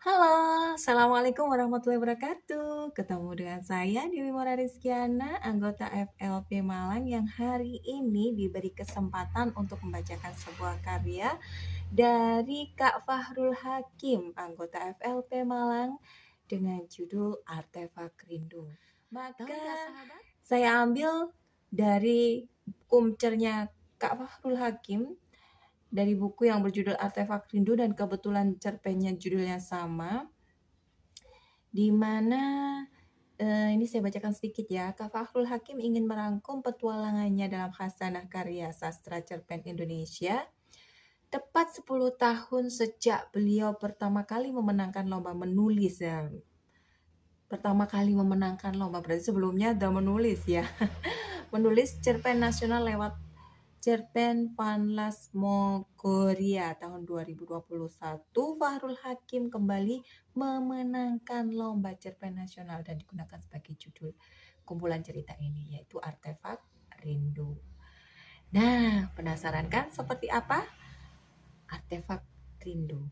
Halo, Assalamualaikum warahmatullahi wabarakatuh. Ketemu dengan saya Dewi Mora Rizkiana, anggota FLP Malang yang hari ini diberi kesempatan untuk membacakan sebuah karya dari Kak Fahrul Hakim, anggota FLP Malang dengan judul Artefak Rindu. Maka saya ambil dari kumcernya Kak Fahrul Hakim dari buku yang berjudul Artefak Rindu dan kebetulan cerpennya judulnya sama, di mana ini saya bacakan sedikit ya. Kak Fahrul Hakim ingin merangkum petualangannya dalam khasanah karya sastra cerpen Indonesia tepat 10 tahun sejak beliau pertama kali memenangkan lomba menulis ya. Pertama kali memenangkan lomba, berarti sebelumnya udah menulis ya. Menulis cerpen nasional lewat cerpen Panlasmogoria tahun 2021. Fahrul Hakim kembali memenangkan lomba cerpen nasional dan digunakan sebagai judul kumpulan cerita ini, yaitu Artefak Rindu. Nah, penasaran kan seperti apa Artefak Rindu?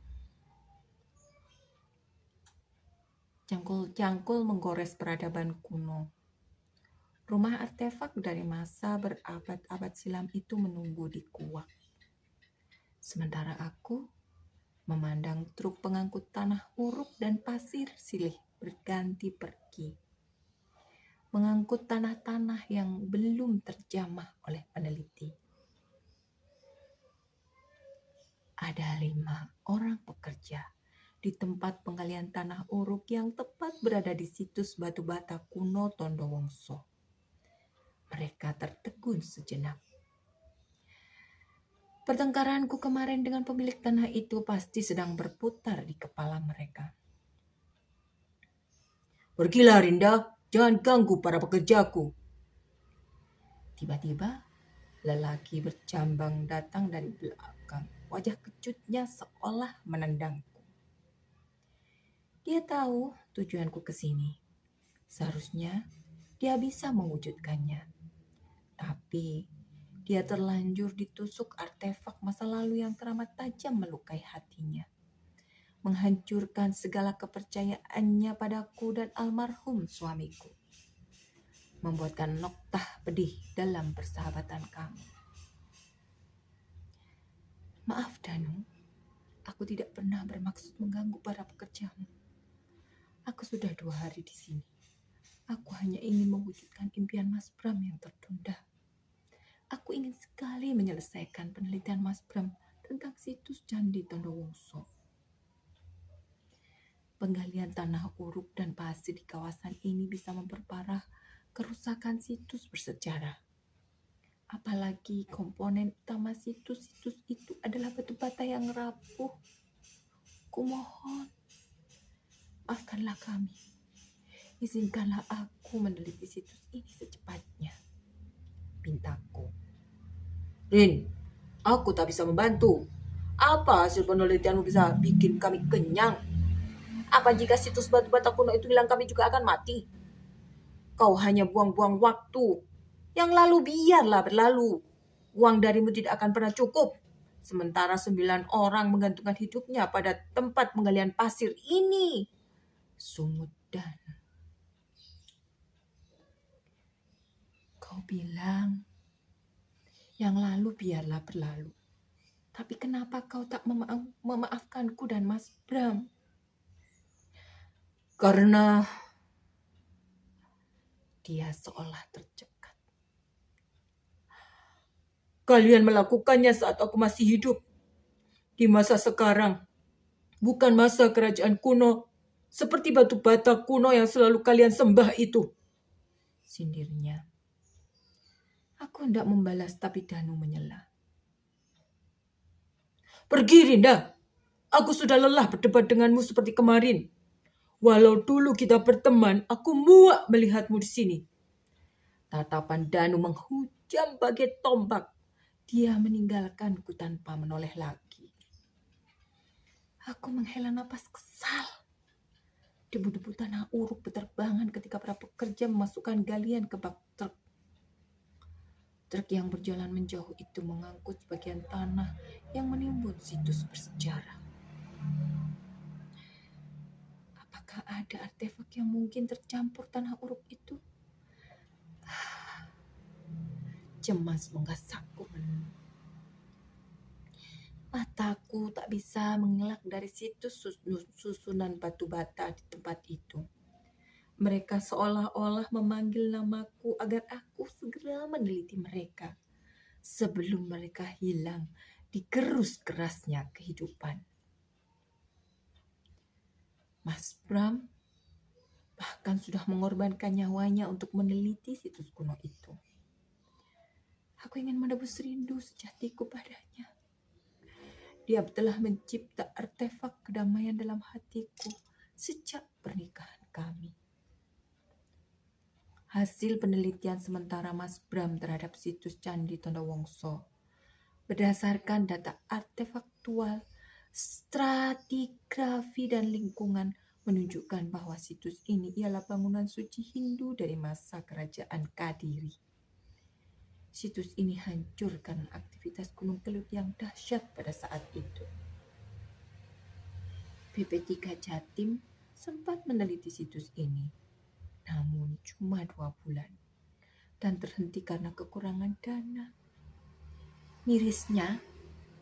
Cangkul-cangkul menggores peradaban kuno. Rumah artefak dari masa berabad-abad silam itu menunggu di kuak. Sementara aku memandang truk pengangkut tanah uruk dan pasir silih berganti pergi. Mengangkut tanah-tanah yang belum terjamah oleh peneliti. Ada 5 orang pekerja di tempat penggalian tanah uruk yang tepat berada di situs batu bata kuno Tondowongso. Mereka tertegun sejenak. Pertengkaranku kemarin dengan pemilik tanah itu pasti sedang berputar di kepala mereka. Pergilah Rinda, jangan ganggu para pekerjaku. Tiba-tiba lelaki bercambang datang dari belakang. Wajah kecutnya seolah menendangku. Dia tahu tujuanku ke sini. Seharusnya dia bisa mewujudkannya. Tapi dia terlanjur ditusuk artefak masa lalu yang teramat tajam melukai hatinya. Menghancurkan segala kepercayaannya padaku dan almarhum suamiku. Membuatkan noktah pedih dalam persahabatan kami. Maaf Danu, aku tidak pernah bermaksud mengganggu para pekerjamu. Aku sudah 2 hari di sini. Aku hanya ingin mewujudkan impian Mas Bram yang tertunda. Aku ingin sekali menyelesaikan penelitian Mas Bram tentang situs Candi Tondowongso. Penggalian tanah uruk dan pasir di kawasan ini bisa memperparah kerusakan situs bersejarah. Apalagi komponen utama situs-situs itu adalah batu bata yang rapuh. Kumohon, maafkanlah kami. Izinkanlah aku meneliti situs ini secepatnya. Pintaku. Rin, aku tak bisa membantu. Apa hasil penelitianmu bisa bikin kami kenyang? Apa jika situs batu bata kuno itu hilang, kami juga akan mati? Kau hanya buang-buang waktu. Yang lalu biarlah berlalu. Uang darimu tidak akan pernah cukup. Sementara 9 orang menggantungkan hidupnya pada tempat penggalian pasir ini. Sungut dan kau bilang, yang lalu biarlah berlalu. Tapi kenapa kau tak memaafkanku dan Mas Bram? Karena dia seolah tercekat. Kalian melakukannya saat aku masih hidup. Di masa sekarang, bukan masa kerajaan kuno, seperti batu bata kuno yang selalu kalian sembah itu. Sindirnya. Aku hendak membalas tapi Danu menyela. Pergi Rinda, aku sudah lelah berdebat denganmu seperti kemarin. Walau dulu kita berteman, aku muak melihatmu di sini. Tatapan Danu menghujam bagai tombak. Dia meninggalkanku tanpa menoleh lagi. Aku menghela napas kesal. Debu-debu tanah uruk berterbangan ketika para pekerja memasukkan galian ke bak truk. Truk yang berjalan menjauh itu mengangkut sebagian tanah yang menimbun situs bersejarah. ada artefak yang mungkin tercampur tanah uruk itu? Cemas menggasakku. Mataku tak bisa mengelak dari situs susunan batu bata di tempat itu. Mereka seolah-olah memanggil namaku agar aku segera meneliti mereka sebelum mereka hilang di gerus kerasnya kehidupan. Mas Bram bahkan sudah mengorbankan nyawanya untuk meneliti situs kuno itu. Aku ingin menebus rindu sejatiku padanya. Dia telah mencipta artefak kedamaian dalam hatiku sejak pernikahan kami. Hasil penelitian sementara Mas Bram terhadap situs Candi Tondowongso berdasarkan data artefaktual, stratigrafi dan lingkungan menunjukkan bahwa situs ini ialah bangunan suci Hindu dari masa kerajaan Kadiri. Situs ini hancur karena aktivitas gunung kelut yang dahsyat pada saat itu. BP3 Jatim sempat meneliti situs ini, namun cuma 2 bulan dan terhenti karena kekurangan dana. Mirisnya,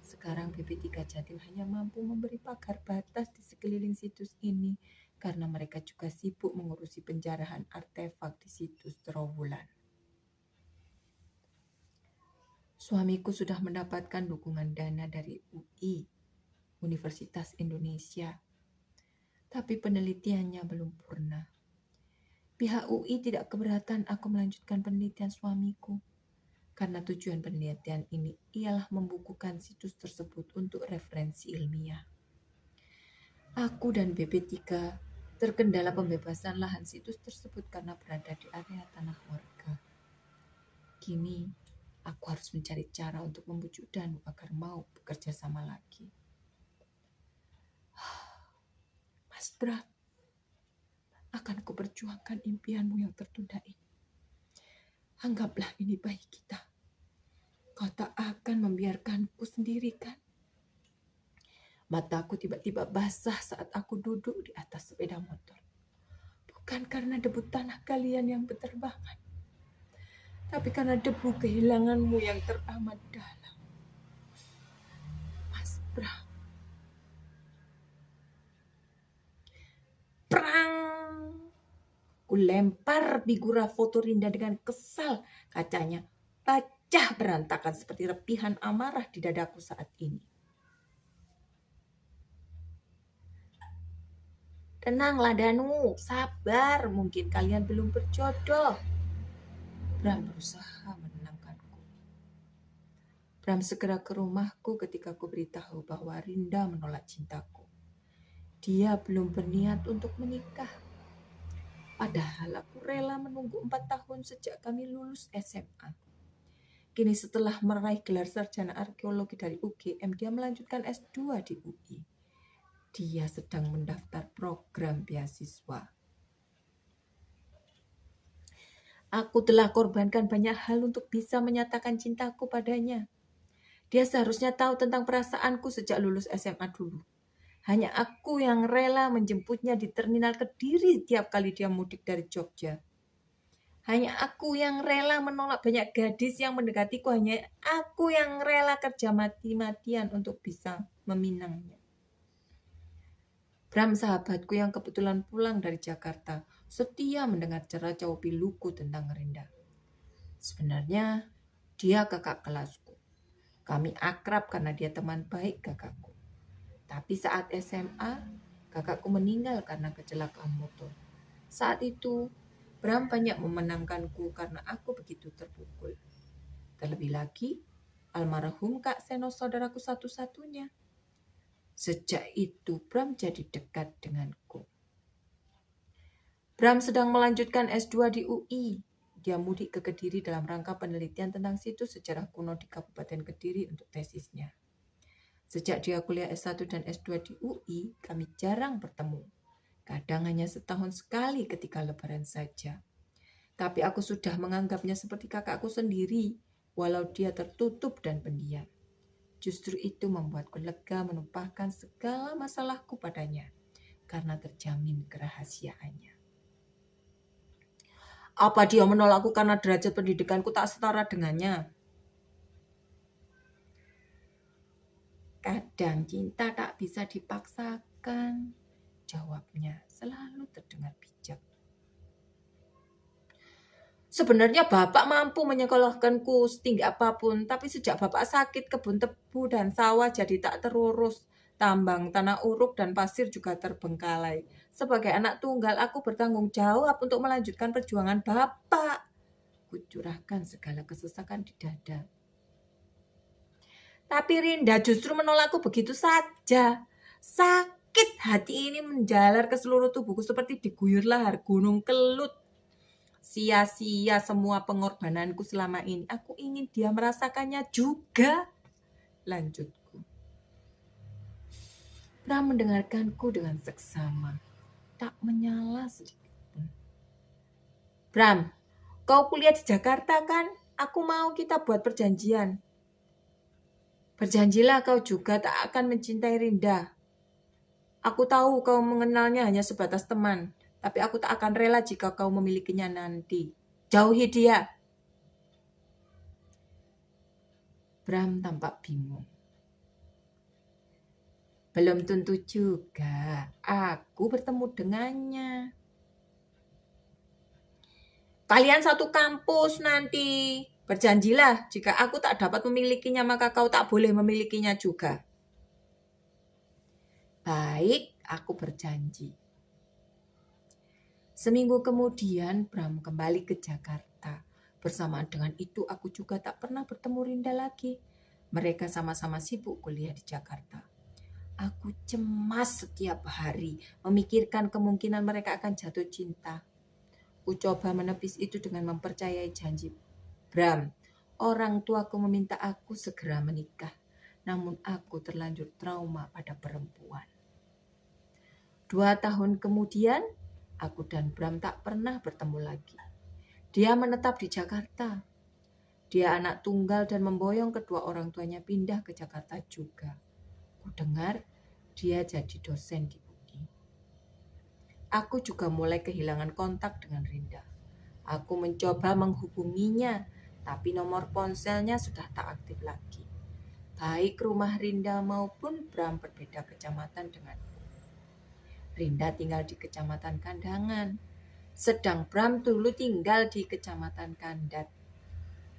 sekarang BP3 Jatim hanya mampu memberi pagar batas di sekeliling situs ini karena mereka juga sibuk mengurusi penjarahan artefak di situs Trowulan. Suamiku sudah mendapatkan dukungan dana dari UI, Universitas Indonesia, tapi penelitiannya belum purna. Pihak UI tidak keberatan aku melanjutkan penelitian suamiku, karena tujuan penelitian ini ialah membukukan situs tersebut untuk referensi ilmiah. Aku dan BP3 terkendala pembebasan lahan situs tersebut karena berada di area tanah warga. Kini, aku harus mencari cara untuk membujuk Danu agar mau bekerja sama lagi. Mas Bram, akan kuperjuangkan impianmu yang tertunda ini. Anggaplah ini bayi kita. Kau tak akan membiarkanku sendiri, kan? Mataku tiba-tiba basah saat aku duduk di atas sepeda motor. Bukan karena debu tanah kalian yang berterbangan, tapi karena debu kehilanganmu yang teramat dalam. Mas Bram. Prang! Ku lempar figura foto Rinda dengan kesal. Kacanya pecah berantakan seperti repihan amarah di dadaku saat ini. Tenanglah Danu, sabar, mungkin kalian belum berjodoh. Bram berusaha menenangkanku. Bram segera ke rumahku ketika ku beritahu bahwa Rinda menolak cintaku. Dia belum berniat untuk menikah. Padahal aku rela menunggu 4 tahun sejak kami lulus SMA. Kini setelah meraih gelar sarjana arkeologi dari UGM, dia melanjutkan S2 di UI. Dia sedang mendaftar program beasiswa. Aku telah korbankan banyak hal untuk bisa menyatakan cintaku padanya. Dia seharusnya tahu tentang perasaanku sejak lulus SMA dulu. Hanya aku yang rela menjemputnya di terminal Kediri tiap kali dia mudik dari Jogja. Hanya aku yang rela menolak banyak gadis yang mendekatiku. Hanya aku yang rela kerja mati-matian untuk bisa meminangnya. Bram, sahabatku yang kebetulan pulang dari Jakarta, setia mendengar ceracau piluku tentang Rinda. Sebenarnya dia kakak kelasku. Kami akrab karena dia teman baik kakakku. Tapi saat SMA, kakakku meninggal karena kecelakaan motor. Saat itu, Bram banyak memenangkanku karena aku begitu terpukul. Terlebih lagi, almarhum Kak Seno saudaraku satu-satunya. Sejak itu, Bram jadi dekat denganku. Bram sedang melanjutkan S2 di UI. Dia mudik ke Kediri dalam rangka penelitian tentang situs sejarah kuno di Kabupaten Kediri untuk tesisnya. Sejak dia kuliah S1 dan S2 di UI, kami jarang bertemu. Kadang hanya setahun sekali ketika lebaran saja. Tapi aku sudah menganggapnya seperti kakakku sendiri, walau dia tertutup dan pendiam. Justru itu membuatku lega menumpahkan segala masalahku padanya. karena terjamin kerahasiaannya. Apa dia menolakku karena derajat pendidikanku tak setara dengannya? Kadang cinta tak bisa dipaksakan. Jawabnya selalu terdengar bijak. Sebenarnya Bapak mampu menyekolahkanku setinggi apapun, tapi sejak Bapak sakit, kebun tebu dan sawah jadi tak terurus. Tambang, tanah uruk, dan pasir juga terbengkalai. Sebagai anak tunggal, aku bertanggung jawab untuk melanjutkan perjuangan Bapak. Kucurahkan segala kesesakan di dada. Tapi Rinda justru menolakku begitu saja. Sakit hati ini menjalar ke seluruh tubuhku seperti diguyur lahar gunung Kelut. Sia-sia semua pengorbananku selama ini. Aku ingin dia merasakannya juga. Lanjutku. Bram mendengarkanku dengan seksama. Tak menyala sedikit pun. Bram, kau kuliah di Jakarta kan? Aku mau kita buat perjanjian. Berjanjilah kau juga tak akan mencintai Rinda. Aku tahu kau mengenalnya hanya sebatas teman. Tapi aku tak akan rela jika kau memilikinya nanti. Jauhi dia. Bram tampak bingung. Belum tentu juga aku bertemu dengannya. Kalian satu kampus nanti. Berjanjilah, jika aku tak dapat memilikinya maka kau tak boleh memilikinya juga. Baik, aku berjanji. Seminggu kemudian Bram kembali ke Jakarta. Bersamaan dengan itu aku juga tak pernah bertemu Rinda lagi. Mereka sama-sama sibuk kuliah di Jakarta. Aku cemas setiap hari memikirkan kemungkinan mereka akan jatuh cinta. Aku coba menepis itu dengan mempercayai janji Bram. Orang tuaku meminta aku segera menikah. Namun aku terlanjur trauma pada perempuan. 2 tahun kemudian, aku dan Bram tak pernah bertemu lagi. Dia menetap di Jakarta. Dia anak tunggal dan memboyong kedua orang tuanya pindah ke Jakarta juga. Kudengar dia jadi dosen di UI. Aku juga mulai kehilangan kontak dengan Rinda. Aku mencoba menghubunginya, tapi nomor ponselnya sudah tak aktif lagi. Baik rumah Rinda maupun Bram berbeda kecamatan denganku. Rinda tinggal di Kecamatan Kandangan, sedang Bram dulu tinggal di Kecamatan Kandat.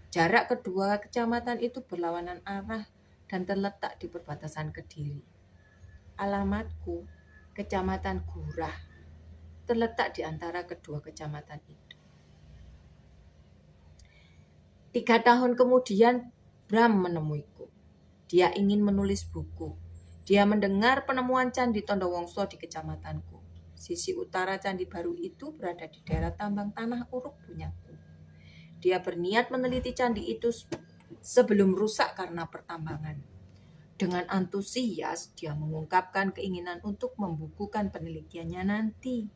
Jarak kedua kecamatan itu berlawanan arah dan terletak di perbatasan Kediri. Alamatku, Kecamatan Gurah, terletak di antara kedua kecamatan itu. 3 tahun kemudian, Bram menemuiku. Dia ingin menulis buku. Dia mendengar penemuan Candi Tondowongso di kecamatanku. Sisi utara Candi Baru itu berada di daerah tambang tanah uruk punyaku. Dia berniat meneliti candi itu sebelum rusak karena pertambangan. Dengan antusias, dia mengungkapkan keinginan untuk membukukan penelitiannya nanti.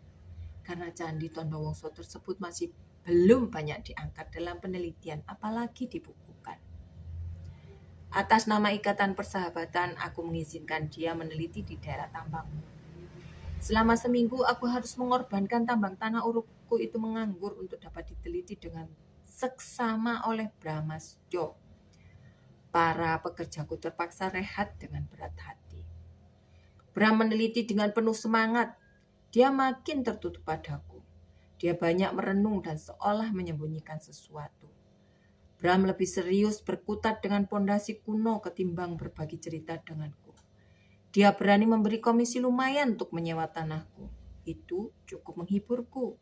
Karena Candi Tondowongso tersebut masih belum banyak diangkat dalam penelitian, apalagi dibukukan. Atas nama Ikatan Persahabatan, aku mengizinkan dia meneliti di daerah tambang. Selama seminggu, aku harus mengorbankan tambang tanah urukku itu menganggur untuk dapat diteliti dengan seksama oleh Bramastyo. Para pekerjaku terpaksa rehat dengan berat hati. Bram meneliti dengan penuh semangat. Dia makin tertutup padaku. Dia banyak merenung dan seolah menyembunyikan sesuatu. Bram lebih serius berkutat dengan pondasi kuno ketimbang berbagi cerita denganku. Dia berani memberi komisi lumayan untuk menyewa tanahku. Itu cukup menghiburku.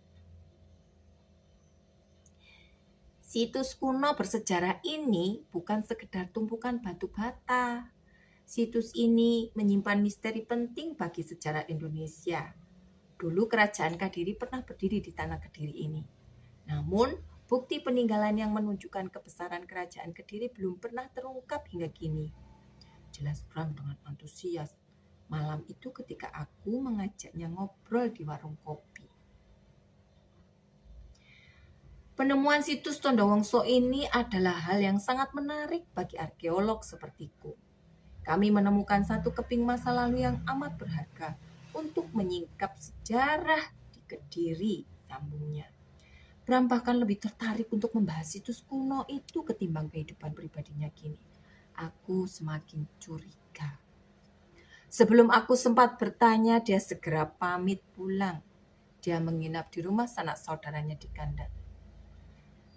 Situs kuno bersejarah ini bukan sekedar tumpukan batu bata. Situs ini menyimpan misteri penting bagi sejarah Indonesia. Dulu kerajaan Kadiri pernah berdiri di tanah Kediri ini. Namun, bukti peninggalan yang menunjukkan kebesaran kerajaan Kediri belum pernah terungkap hingga kini. Jelas Bram dengan antusias. Malam itu ketika aku mengajaknya ngobrol di warung kopi. Penemuan situs Tondowongso ini adalah hal yang sangat menarik bagi arkeolog sepertiku. Kami menemukan satu keping masa lalu yang amat berharga. untuk menyingkap sejarah di Kediri, sambungnya. Bram bahkan lebih tertarik untuk membahas situs kuno itu ketimbang kehidupan pribadinya kini. Aku semakin curiga. Sebelum aku sempat bertanya, dia segera pamit pulang. Dia menginap di rumah sanak saudaranya di Kandat.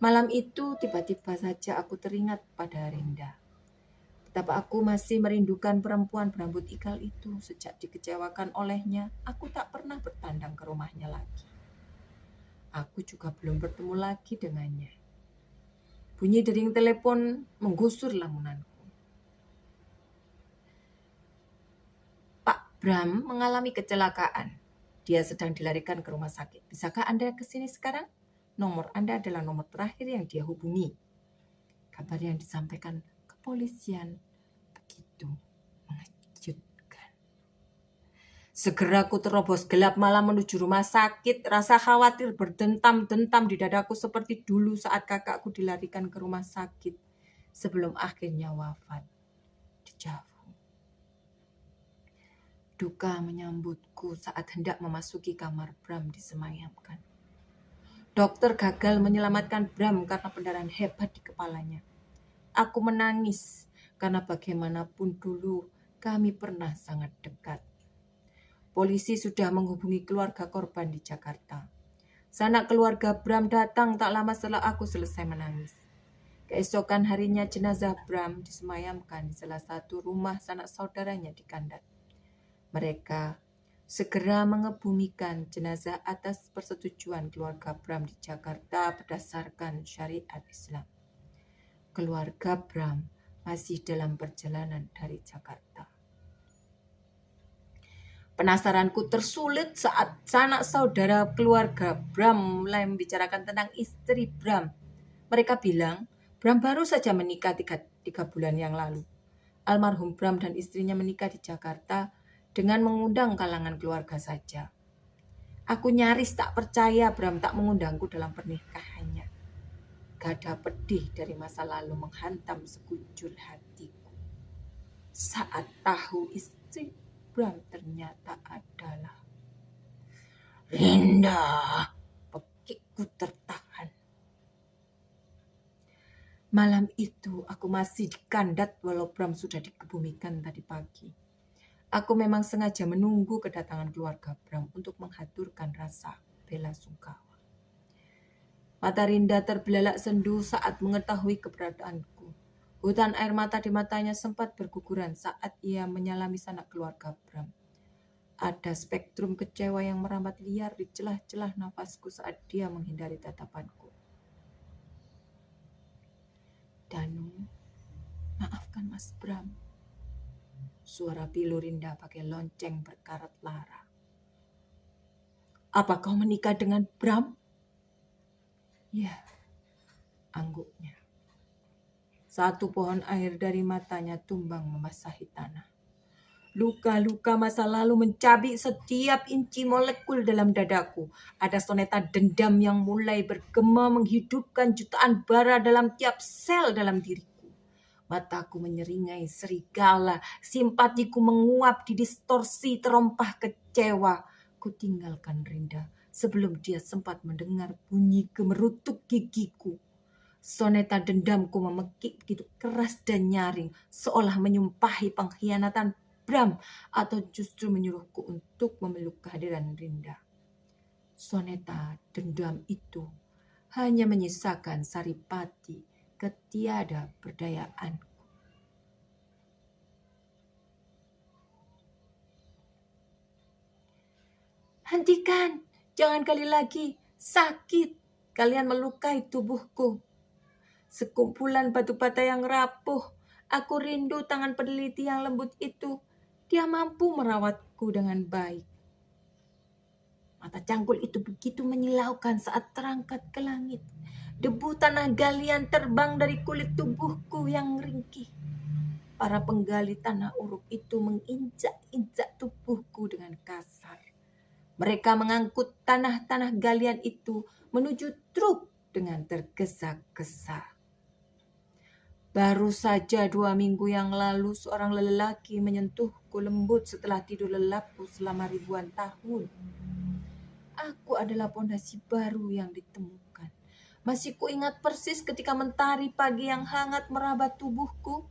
Malam itu tiba-tiba saja aku teringat pada Rinda. Betapa aku masih merindukan perempuan berambut ikal itu. Sejak dikecewakan olehnya, aku tak pernah bertandang ke rumahnya lagi. Aku juga belum bertemu lagi dengannya. Bunyi dering telepon menggusur lamunanku. Pak Bram mengalami kecelakaan. Dia sedang dilarikan ke rumah sakit. Bisakah Anda ke sini sekarang? Nomor Anda adalah nomor terakhir yang dia hubungi. Kabar yang disampaikan kepolisian begitu mengejutkan. Segera aku terobos gelap malam menuju rumah sakit. Rasa khawatir berdentam-dentam di dadaku seperti dulu saat kakakku dilarikan ke rumah sakit sebelum akhirnya wafat. Dejavu. Duka menyambutku saat hendak memasuki kamar Bram disemayamkan. Dokter gagal menyelamatkan Bram karena pendarahan hebat di kepalanya. Aku menangis karena bagaimanapun dulu kami pernah sangat dekat. Polisi sudah menghubungi keluarga korban di Jakarta. Sanak keluarga Bram datang tak lama setelah aku selesai menangis. Keesokan harinya jenazah Bram disemayamkan di salah satu rumah sanak saudaranya di Kandat. Mereka segera mengebumikan jenazah atas persetujuan keluarga Bram di Jakarta berdasarkan syariat Islam. Keluarga Bram masih dalam perjalanan dari Jakarta. Penasaranku tersulut saat sanak saudara keluarga Bram mulai membicarakan tentang istri Bram. Mereka bilang Bram baru saja menikah 3 bulan yang lalu. Almarhum Bram dan istrinya menikah di Jakarta dengan mengundang kalangan keluarga saja. Aku nyaris tak percaya Bram tak mengundangku dalam pernikahannya. Gada pedih dari masa lalu menghantam sekujur hatiku. Saat tahu istri Bram ternyata adalah Rinda. Pekikku tertahan. Malam itu aku masih di Kandat walau Bram sudah dikebumikan tadi pagi. Aku memang sengaja menunggu kedatangan keluarga Bram untuk menghaturkan rasa bela sungkawa. Mata Rinda terbelalak sendu saat mengetahui keberadaanku. Hutan air mata di matanya sempat berguguran saat ia menyalami sanak keluarga Bram. Ada spektrum kecewa yang merambat liar di celah-celah nafasku saat dia menghindari tatapanku. Danu, maafkan Mas Bram. Suara pilu Rinda pakai lonceng berkarat lara. Apa kau menikah dengan Bram? Ya, angguknya. Satu pohon air dari matanya tumbang membasahi tanah. Luka-luka masa lalu mencabik setiap inci molekul dalam dadaku. Ada soneta dendam yang mulai bergema menghidupkan jutaan bara dalam tiap sel dalam diriku. Mataku menyeringai serigala, simpatiku menguap di distorsi terompah kecewa. Ku tinggalkan Rinda sebelum dia sempat mendengar bunyi gemerutuk gigiku. Soneta dendamku memekik begitu keras dan nyaring, seolah menyumpahi pengkhianatan Bram atau justru menyuruhku untuk memeluk kehadiran Rinda. Soneta dendam itu hanya menyisakan saripati ketiada berdayaanku. Hentikan, jangan kali lagi, sakit, kalian melukai tubuhku. Sekumpulan batu bata yang rapuh, aku rindu tangan peneliti yang lembut itu. Dia mampu merawatku dengan baik. Mata cangkul itu begitu menyilaukan saat terangkat ke langit. Debu tanah galian terbang dari kulit tubuhku yang ringkih. Para penggali tanah uruk itu menginjak-injak tubuhku dengan kasar. Mereka mengangkut tanah-tanah galian itu menuju truk dengan tergesa-gesa. Baru saja 2 minggu yang lalu seorang lelaki menyentuhku lembut setelah tidur lelapku selama ribuan tahun. Aku adalah pondasi baru yang ditemukan. Masih kuingat persis ketika mentari pagi yang hangat meraba tubuhku.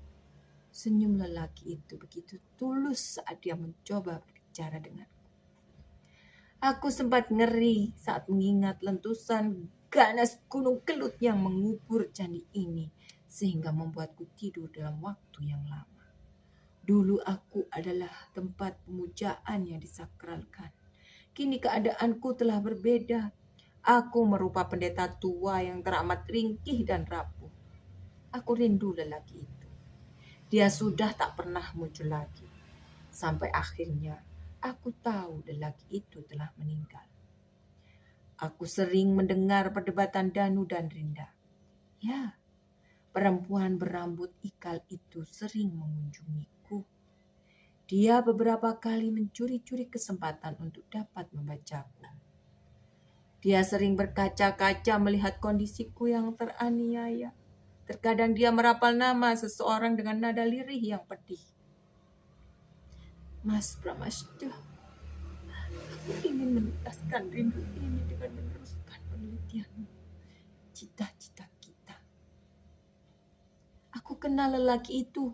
Senyum lelaki itu begitu tulus saat dia mencoba berbicara denganku. Aku sempat ngeri saat mengingat lentusan ganas gunung kelut yang mengubur candi ini, sehingga membuatku tidur dalam waktu yang lama. Dulu aku adalah tempat pemujaan yang disakralkan. Kini keadaanku telah berbeda. Aku merupa pendeta tua yang teramat ringkih dan rapuh. Aku rindu lelaki itu. Dia sudah tak pernah muncul lagi. Sampai akhirnya aku tahu lelaki itu telah meninggal. Aku sering mendengar perdebatan Danu dan Rinda. Ya, perempuan berambut ikal itu sering mengunjungiku. Dia beberapa kali mencuri-curi kesempatan untuk dapat membacaku. Dia sering berkaca-kaca melihat kondisiku yang teraniaya. Terkadang dia merapal nama seseorang dengan nada lirih yang pedih. Mas Pramasda, aku ingin menuntaskan rindu ini dengan meneruskan penelitianmu. Cita-cita kita. Aku kenal lelaki itu.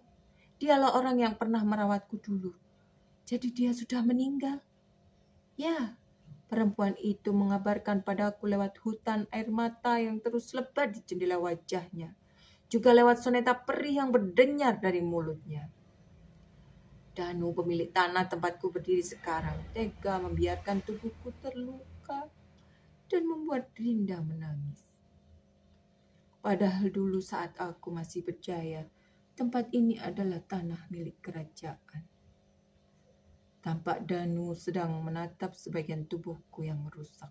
Dialah orang yang pernah merawatku dulu. Jadi dia sudah meninggal. Ya, perempuan itu mengabarkan padaku lewat hutan air mata yang terus lebat di jendela wajahnya. Juga lewat soneta perih yang berdenyar dari mulutnya. Danu, pemilik tanah tempatku berdiri sekarang, tega membiarkan tubuhku terluka dan membuat Rinda menangis. Padahal dulu saat aku masih berjaya, tempat ini adalah tanah milik kerajaan. Tampak Danu sedang menatap sebagian tubuhku yang rusak.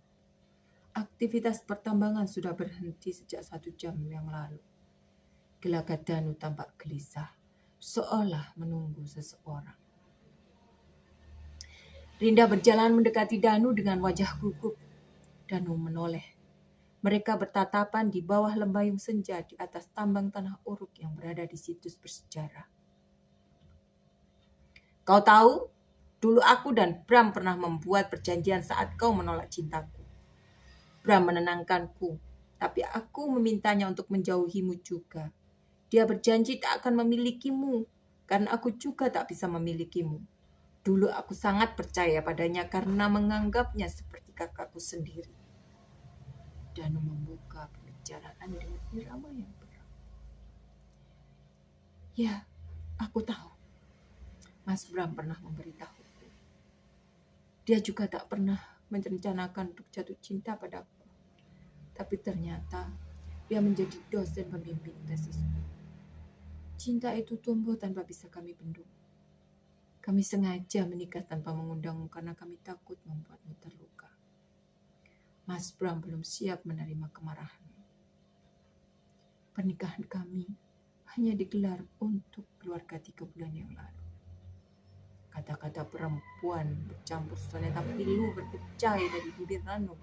Aktivitas pertambangan sudah berhenti sejak 1 jam yang lalu. Gelagat Danu tampak gelisah, seolah menunggu seseorang. Rinda berjalan mendekati Danu dengan wajah gugup. Danu menoleh. Mereka bertatapan di bawah lembayung senja di atas tambang tanah uruk yang berada di situs bersejarah. Kau tahu, dulu aku dan Bram pernah membuat perjanjian saat kau menolak cintaku. Bram menenangkanku, tapi aku memintanya untuk menjauhimu juga. Dia berjanji tak akan memilikimu, karena aku juga tak bisa memilikimu. Dulu aku sangat percaya padanya karena menganggapnya seperti kakakku sendiri. Danu membuka pembicaraan dengan irama yang berat. Ya, aku tahu. Mas Bram pernah memberitahuku. Dia juga tak pernah merencanakan untuk jatuh cinta padaku. Tapi ternyata dia menjadi dosen pembimbing tesisku. Cinta itu tumbuh tanpa bisa kami bendung. Kami sengaja menikah tanpa mengundangmu karena kami takut membuatmu terluka. Mas Bram belum siap menerima kemarahanmu. Pernikahan kami hanya digelar untuk keluarga 3 bulan yang lalu. Kata-kata perempuan bercampur soneta pilu berkecai dari bibir Ranu.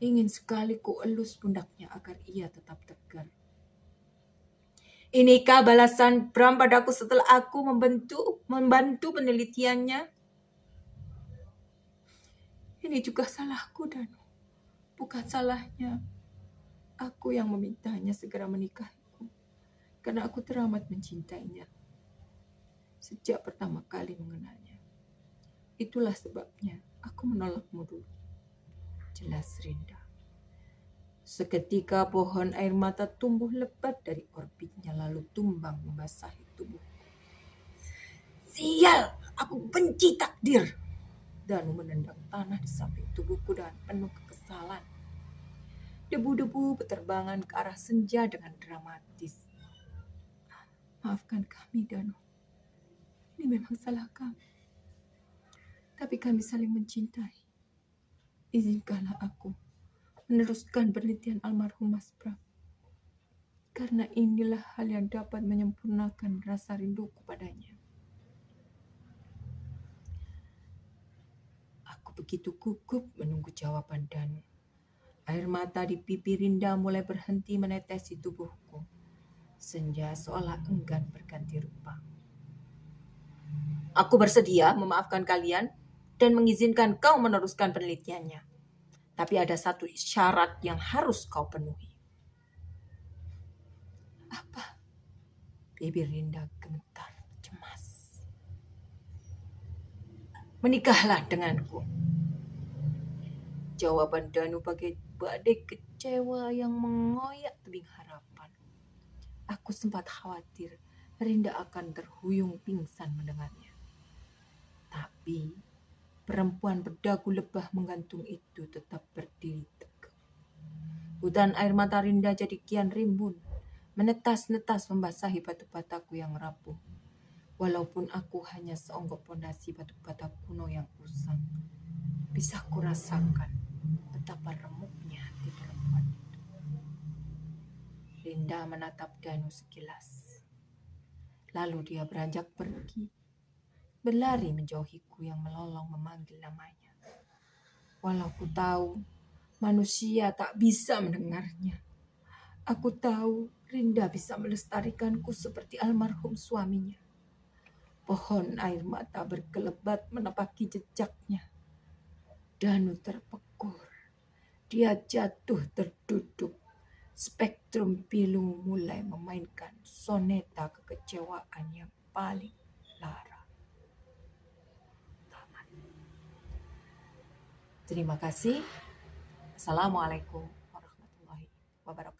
Ingin sekali ku elus pundaknya agar ia tetap tegar. Inikah balasan Bram padaku setelah aku membantu penelitiannya? Ini juga salahku, Danu. Bukan salahnya. Aku yang memintanya segera menikahiku. Karena aku teramat mencintainya. Sejak pertama kali mengenalnya. Itulah sebabnya aku menolakmu dulu. Jelas Rinda. Seketika pohon air mata tumbuh lebat dari orbitnya lalu tumbang membasahi tubuhku. Sial, aku benci takdir. Danu menendang tanah di samping tubuhku dengan penuh kekesalan. Debu-debu berterbangan ke arah senja dengan dramatis. Maafkan kami, Danu. Ini memang salah kami. Tapi kami saling mencintai. Izinkanlah aku meneruskan penelitian almarhum Mas Bram. Karena inilah hal yang dapat menyempurnakan rasa rinduku padanya. Aku begitu gugup menunggu jawaban Danu. Air mata di pipi Rinda mulai berhenti menetesi tubuhku. Senja seolah enggan berganti rupa. Aku bersedia memaafkan kalian dan mengizinkan kau meneruskan penelitiannya. Tapi ada satu syarat yang harus kau penuhi. Apa? Bibir Rinda gemetar, cemas. Menikahlah denganku. Jawaban Danu bagai badai kecewa yang mengoyak tebing harapan. Aku sempat khawatir Rinda akan terhuyung pingsan mendengarnya. Tapi perempuan berdagu lebah menggantung itu tetap berdiri tegak. Hutan air mata Rinda jadi kian rimbun, menetas-netas membasahi batu bataku yang rapuh. Walaupun aku hanya seonggok pondasi batu bata kuno yang usang, bisa kurasakan betapa remuknya hati perempuan itu. Rinda menatap Danu sekilas. Lalu dia beranjak pergi, berlari menjauhiku yang melolong memanggil namanya. Walau ku tahu manusia tak bisa mendengarnya. Aku tahu Rinda bisa melestarikanku seperti almarhum suaminya. Pohon air mata berkelebat menapaki jejaknya. Danu terpekur. Dia jatuh terduduk. Spektrum pilu mulai memainkan soneta kekecewaan yang paling lara. Terima kasih. Assalamualaikum warahmatullahi wabarakatuh.